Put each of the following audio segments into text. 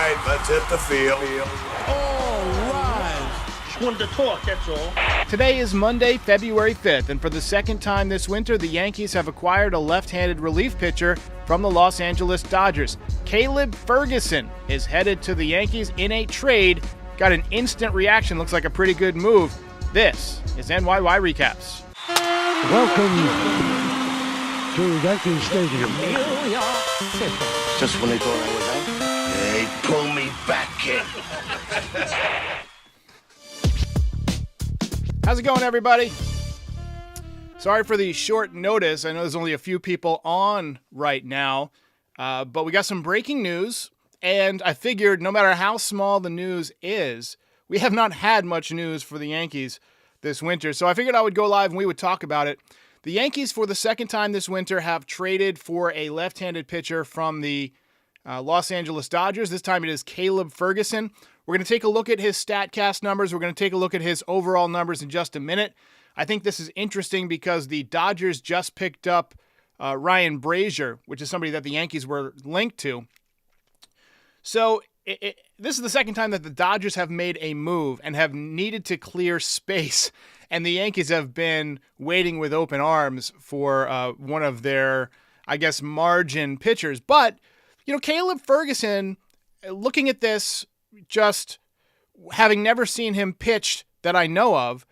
right, let's hit the field. All right. Just wanted to talk, that's all. Today is Monday, February 5th, and for the second time this winter, the Yankees have acquired a left-handed relief pitcher from the Los Angeles Dodgers. Caleb Ferguson is headed to the Yankees in a trade. Got an instant reaction, looks like a pretty good move. This is NYY Recaps. Welcome to Yankee Stadium. New York City. Just when they thought I was out, they pull me back, kid. How's it going, everybody? Sorry for the short notice. I know there's only a few people on right now, but we got some breaking news, and I figured no matter how small the news is, we have not had much news for the Yankees this winter, so I figured I would go live and we would talk about it. The Yankees, for the second time this winter, have traded for a left-handed pitcher from the Los Angeles Dodgers. This time it is Caleb Ferguson. We're going to take a look at his StatCast numbers. We're going to take a look at his overall numbers in just a minute. I think this is interesting because the Dodgers just picked up Ryan Brazier, which is somebody that the Yankees were linked to. So this is the second time that the Dodgers have made a move and have needed to clear space, and the Yankees have been waiting with open arms for one of their, I guess, margin pitchers. But, you know, Caleb Ferguson, looking at this, just having never seen him pitch that I know of,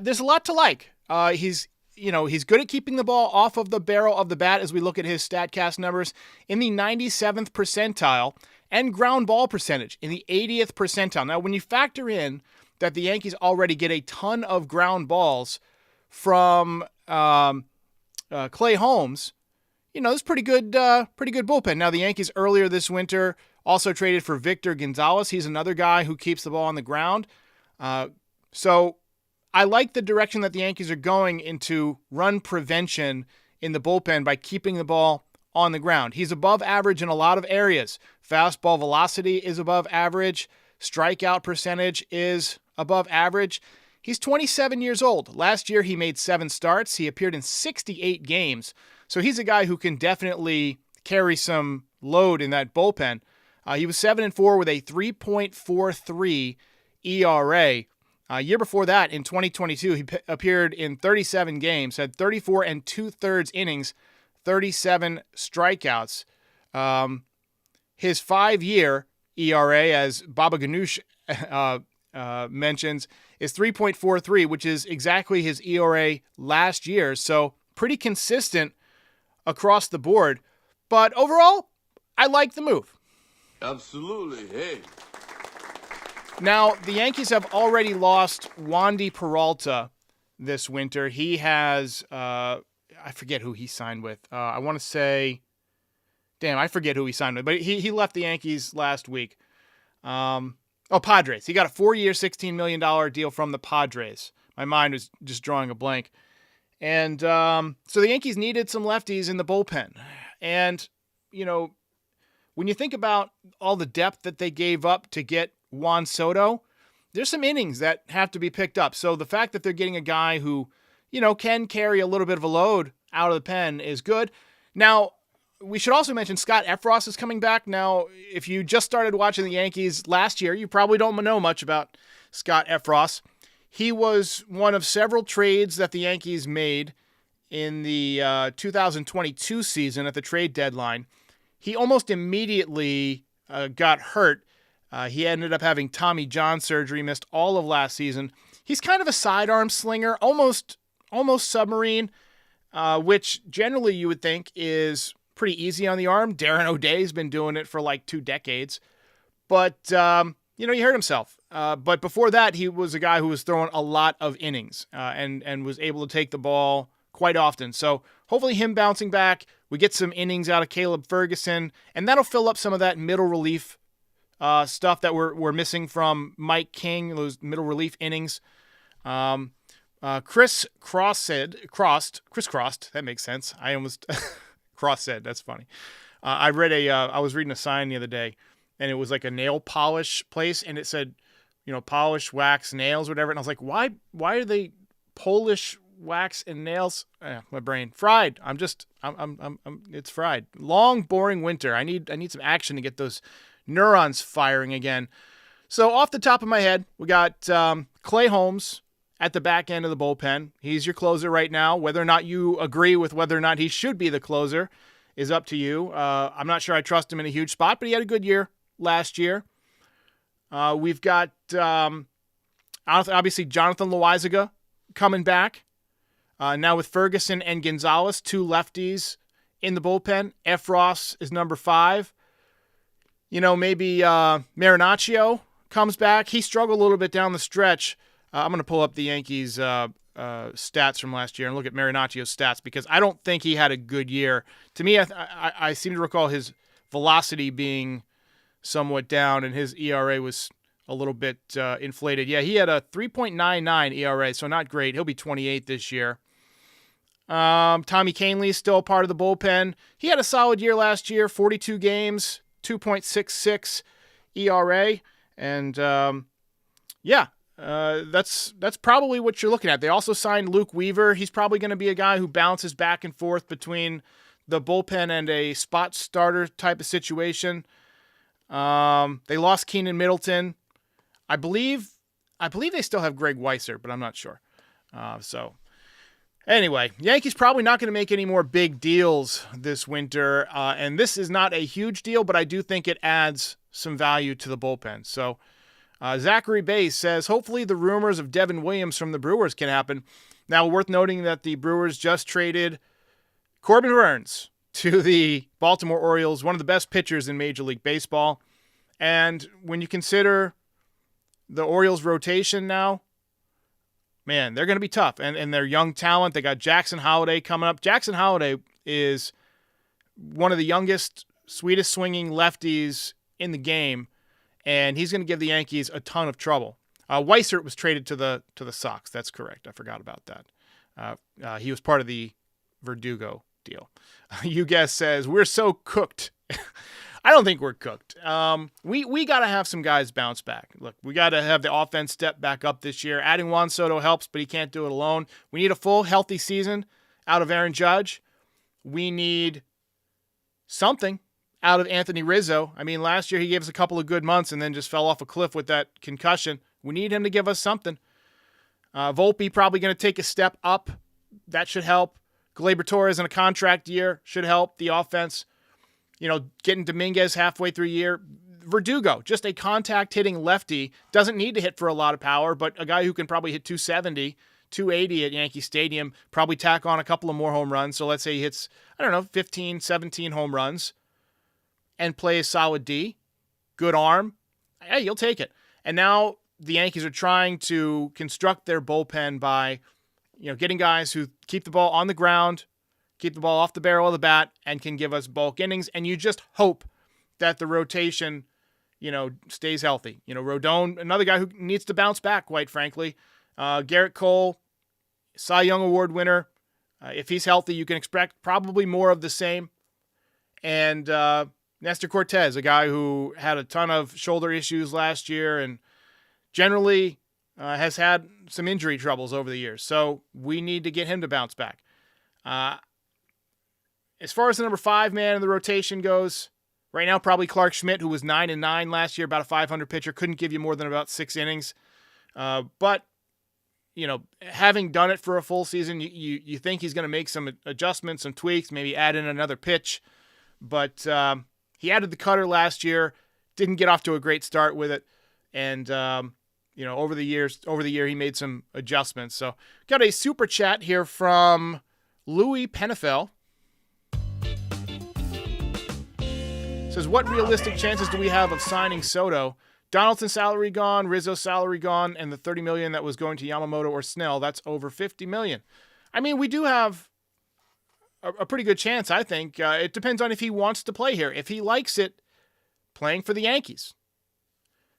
there's a lot to like. He's good at keeping the ball off of the barrel of the bat as we look at his StatCast numbers in the 97th percentile and ground ball percentage in the 80th percentile. Now, when you factor in that the Yankees already get a ton of ground balls from Clay Holmes, you know, it's pretty good bullpen. Now, the Yankees earlier this winter also traded for Victor Gonzalez. He's another guy who keeps the ball on the ground. So I like the direction that the Yankees are going into run prevention in the bullpen by keeping the ball on the ground. He's above average in a lot of areas. Fastball velocity is above average. Strikeout percentage is above average. He's 27 years old. Last year, he made 7 starts. He appeared in 68 games. So he's a guy who can definitely carry some load in that bullpen. He was 7-4 with a 3.43 ERA. Year before that, in 2022, he appeared in 37 games, had 34 2/3 innings, 37 strikeouts. His 5-year ERA, as Baba Ganoush mentions, is 3.43, which is exactly his ERA last year. So pretty consistent across the board. But overall, I like the move. Absolutely, hey. Now, the Yankees have already lost Wandy Peralta this winter. He has, I forget who he signed with. I want to say, I forget who he signed with, but he left the Yankees last week. Padres. He got a 4-year, $16 million deal from the Padres. My mind was just drawing a blank. And so the Yankees needed some lefties in the bullpen. And, you know, when you think about all the depth that they gave up to get Juan Soto, there's some innings that have to be picked up. So the fact that they're getting a guy who, you know, can carry a little bit of a load out of the pen is good. Now, we should also mention Scott Efros is coming back. Now, if you just started watching the Yankees last year, you probably don't know much about Scott Efros. He was one of several trades that the Yankees made in the 2022 season at the trade deadline. He almost immediately got hurt. He ended up having Tommy John surgery, missed all of last season. He's kind of a sidearm slinger, almost submarine, which generally you would think is pretty easy on the arm. Darren O'Day's been doing it for like 2 decades. But, he hurt himself. But before that, he was a guy who was throwing a lot of innings and was able to take the ball quite often. So hopefully him bouncing back, we get some innings out of Caleb Ferguson, and that'll fill up some of that middle relief stuff that we're missing from Mike King, those middle relief innings. Chris Crossed, that makes sense. I almost Cross said, that's funny. I was reading a sign the other day, and it was like a nail polish place, and it said, polish, wax, nails, whatever. And I was like, why are they Polish wax and nails. My brain fried. It's fried. Long, boring winter. I need some action to get those neurons firing again. So off the top of my head, we got Clay Holmes at the back end of the bullpen. He's your closer right now. Whether or not you agree with whether or not he should be the closer is up to you. I'm not sure I trust him in a huge spot, but he had a good year last year. We've got obviously Jonathan Loaizaga coming back. Now with Ferguson and Gonzalez, 2 lefties in the bullpen. Efros is number 5. Maybe Marinaccio comes back. He struggled a little bit down the stretch. I'm going to pull up the Yankees stats from last year and look at Marinaccio's stats because I don't think he had a good year. To me, I seem to recall his velocity being somewhat down and his ERA was a little bit inflated. Yeah, he had a 3.99 ERA, so not great. He'll be 28 this year. Tommy Kahnle is still part of the bullpen. He had a solid year last year, 42 games, 2.66 ERA, and that's probably what you're looking at. They also signed Luke Weaver. He's probably going to be a guy who bounces back and forth between the bullpen and a spot starter type of situation. They lost Keenan Middleton. I believe they still have Greg Weisser, but I'm not sure. Anyway, Yankees probably not going to make any more big deals this winter, and this is not a huge deal, but I do think it adds some value to the bullpen. So Zachary Bass says, hopefully the rumors of Devin Williams from the Brewers can happen. Now, worth noting that the Brewers just traded Corbin Burnes to the Baltimore Orioles, one of the best pitchers in Major League Baseball. And when you consider the Orioles rotation now, man, they're going to be tough. And they're young talent. They got Jackson Holliday coming up. Jackson Holliday is one of the youngest, sweetest swinging lefties in the game, and he's going to give the Yankees a ton of trouble. Weissert was traded to the Sox. That's correct. I forgot about that. He was part of the Verdugo deal. You guess says, we're so cooked. I don't think we're cooked. We got to have some guys bounce back. Look, we got to have the offense step back up this year. Adding Juan Soto helps, but he can't do it alone. We need a full, healthy season out of Aaron Judge. We need something out of Anthony Rizzo. I mean, last year he gave us a couple of good months and then just fell off a cliff with that concussion. We need him to give us something. Volpe probably going to take a step up. That should help. Gleyber Torres in a contract year should help the offense. Getting Dominguez halfway through a year. Verdugo, just a contact-hitting lefty, doesn't need to hit for a lot of power, but a guy who can probably hit 270, 280 at Yankee Stadium, probably tack on a couple of more home runs. So let's say he hits, 15, 17 home runs and play a solid D. Good arm. Hey, you'll take it. And now the Yankees are trying to construct their bullpen by, getting guys who keep the ball on the ground, keep the ball off the barrel of the bat, and can give us bulk innings. And you just hope that the rotation, stays healthy. Rodon, another guy who needs to bounce back, quite frankly. Garrett Cole, Cy Young Award winner. If he's healthy, you can expect probably more of the same. And Nestor Cortez, a guy who had a ton of shoulder issues last year and generally has had some injury troubles over the years. So we need to get him to bounce back. As far as the number 5 man in the rotation goes, right now probably Clark Schmidt, who was 9-9 last year, about a 500 pitcher, couldn't give you more than about 6 innings. But having done it for a full season, you think he's going to make some adjustments, some tweaks, maybe add in another pitch. But he added the cutter last year, didn't get off to a great start with it, and over the year he made some adjustments. So got a super chat here from Louis Penafel. Says, what realistic chances do we have of signing Soto? Donaldson's salary gone, Rizzo's salary gone, and the $30 million that was going to Yamamoto or Snell, that's over $50 million. I mean, we do have a pretty good chance, I think. It depends on if he wants to play here. If he likes it, playing for the Yankees.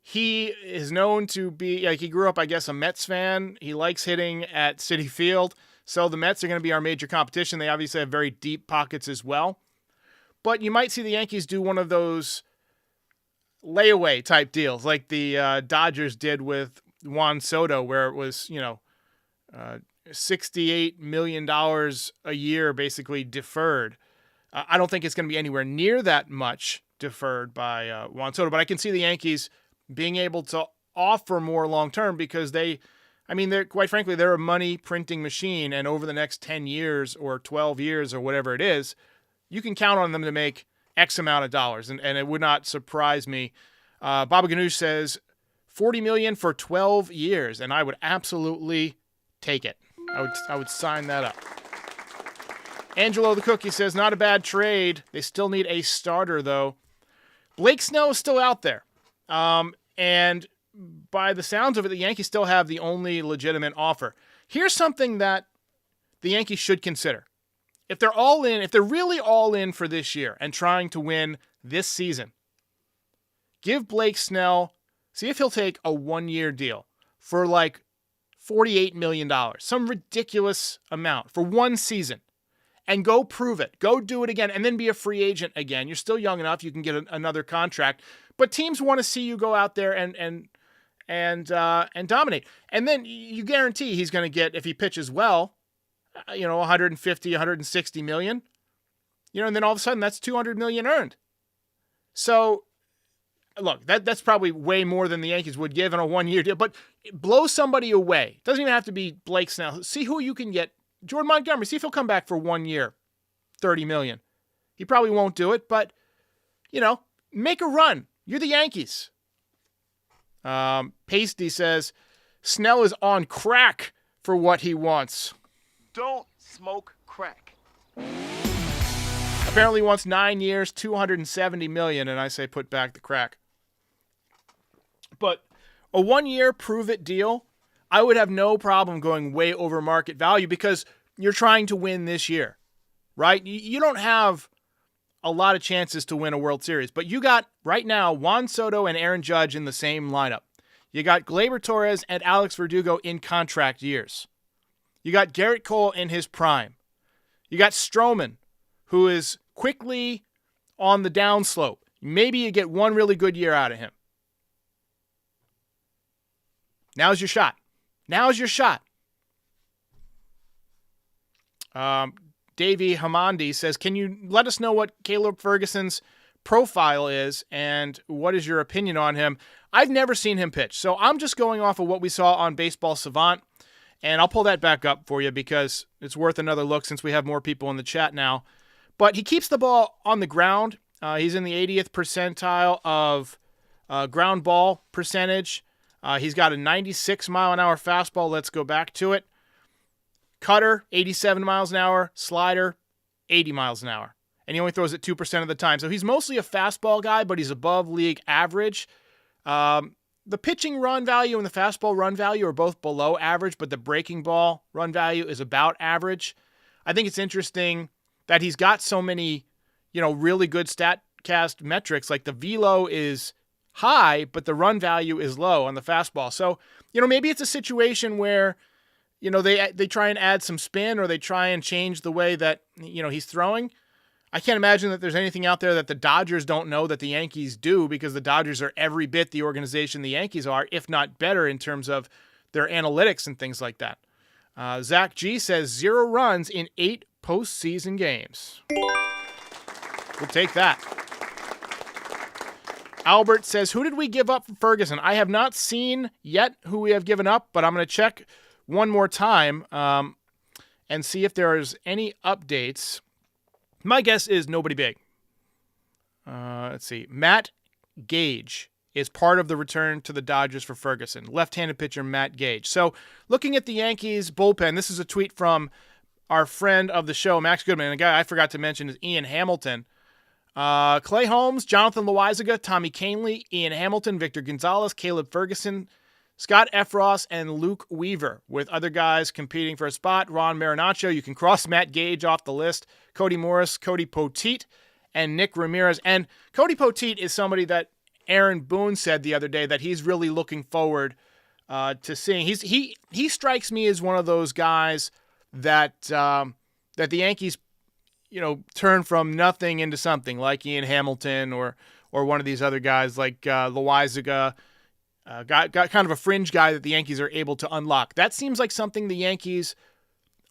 He is known to be, he grew up, I guess, a Mets fan. He likes hitting at Citi Field. So the Mets are going to be our major competition. They obviously have very deep pockets as well. But you might see the Yankees do one of those layaway type deals like the Dodgers did with Juan Soto, where it was, $68 million a year basically deferred. I don't think it's going to be anywhere near that much deferred by Juan Soto, but I can see the Yankees being able to offer more long-term because they're quite frankly, they're a money printing machine. And over the next 10 years or 12 years or whatever it is, you can count on them to make X amount of dollars. And it would not surprise me. Baba Ganoush says $40 million for 12 years. And I would absolutely take it. I would sign that up. Angelo the Cookie says, not a bad trade. They still need a starter, though. Blake Snell is still out there. And by the sounds of it, the Yankees still have the only legitimate offer. Here's something that the Yankees should consider. If they're all in, if they're really all in for this year and trying to win this season, give Blake Snell, see if he'll take a 1-year deal for like $48 million, some ridiculous amount for one season. And go prove it. Go do it again and then be a free agent again. You're still young enough. You can get another contract. But teams want to see you go out there and dominate. And then you guarantee he's going to get, if he pitches well, 150, 160 million. And then all of a sudden that's 200 million earned. So look, that's probably way more than the Yankees would give in a 1-year deal. But blow somebody away. Doesn't even have to be Blake Snell. See who you can get. Jordan Montgomery, see if he'll come back for 1 year, $30 million. He probably won't do it, but, make a run. You're the Yankees. Pasty says, Snell is on crack for what he wants. Don't smoke crack. Apparently wants 9 years, $270 million, and I say put back the crack. But a 1-year prove-it deal, I would have no problem going way over market value because you're trying to win this year, right? You don't have a lot of chances to win a World Series, but you got right now Juan Soto and Aaron Judge in the same lineup. You got Gleyber Torres and Alex Verdugo in contract years. You got Garrett Cole in his prime. You got Stroman, who is quickly on the downslope. Maybe you get one really good year out of him. Now's your shot. Now's your shot. Davey Hamandi says, can you let us know what Caleb Ferguson's profile is and what is your opinion on him? I've never seen him pitch, so I'm just going off of what we saw on Baseball Savant, and I'll pull that back up for you because it's worth another look since we have more people in the chat now. But he keeps the ball on the ground. He's in the 80th percentile of ground ball percentage. He's got a 96-mile-an-hour fastball. Let's go back to it. Cutter, 87 miles an hour. Slider, 80 miles an hour. And he only throws it 2% of the time. So he's mostly a fastball guy, but he's above league average. The pitching run value and the fastball run value are both below average, but the breaking ball run value is about average. I think it's interesting that he's got so many, really good StatCast metrics. Like the velo is high, but the run value is low on the fastball. So, maybe it's a situation where, they try and add some spin or they try and change the way that, he's throwing. I can't imagine that there's anything out there that the Dodgers don't know that the Yankees do because the Dodgers are every bit the organization the Yankees are, if not better in terms of their analytics and things like that. Zach G says 0 runs in 8 postseason games. We'll take that. Albert says, who did we give up for Ferguson? I have not seen yet who we have given up, but I'm going to check one more time and see if there's any updates. My guess is nobody big. Let's see. Matt Gage is part of the return to the Dodgers for Ferguson. Left-handed pitcher Matt Gage. So looking at the Yankees bullpen, this is a tweet from our friend of the show, Max Goodman. And a guy I forgot to mention is Ian Hamilton. Clay Holmes, Jonathan Loizaga, Tommy Kahnle, Ian Hamilton, Victor Gonzalez, Caleb Ferguson, Scott Effross, and Luke Weaver, with other guys competing for a spot. Ron Marinaccio, you can cross Matt Gage off the list. Cody Morris, Cody Poteet, and Nick Ramirez. And Cody Poteet is somebody that Aaron Boone said the other day that he's really looking forward to seeing. He strikes me as one of those guys that the Yankees, turn from nothing into something, like Ian Hamilton or one of these other guys like Loizaga. Got kind of a fringe guy that the Yankees are able to unlock. That seems like something the Yankees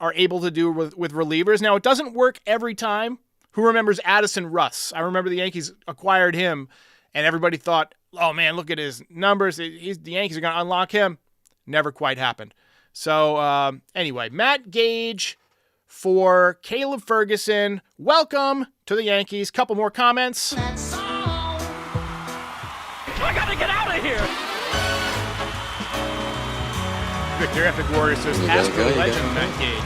are able to do with relievers. Now, it doesn't work every time. Who remembers Addison Russ? I remember the Yankees acquired him, and everybody thought, oh, man, look at his numbers. The Yankees are going to unlock him. Never quite happened. So, anyway, Matt Gage for Caleb Ferguson. Welcome to the Yankees. Couple more comments. I gotta get out of here. Victor Epic Warrior says, Astro legend Matt Gage.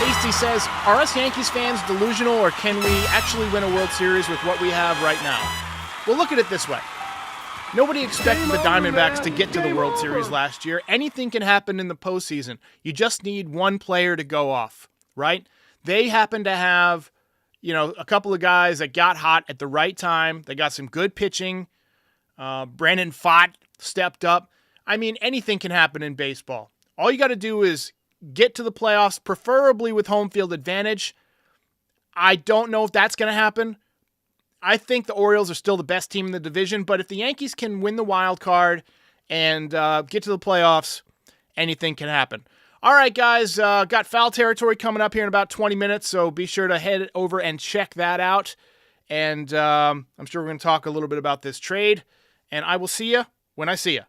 Hasty says, are us Yankees fans delusional, or can we actually win a World Series with what we have right now? Well, look at it this way. Nobody expected the Diamondbacks to get to the World Series last year. Anything can happen in the postseason. You just need one player to go off, right? They happen to have, a couple of guys that got hot at the right time. They got some good pitching. Brandon Pfaadt stepped up. I mean, anything can happen in baseball. All you got to do is get to the playoffs, preferably with home field advantage. I don't know if that's going to happen. I think the Orioles are still the best team in the division, but if the Yankees can win the wild card and get to the playoffs, anything can happen. All right, guys, got Foul Territory coming up here in about 20 minutes, so be sure to head over and check that out. And I'm sure we're going to talk a little bit about this trade, and I will see you when I see you.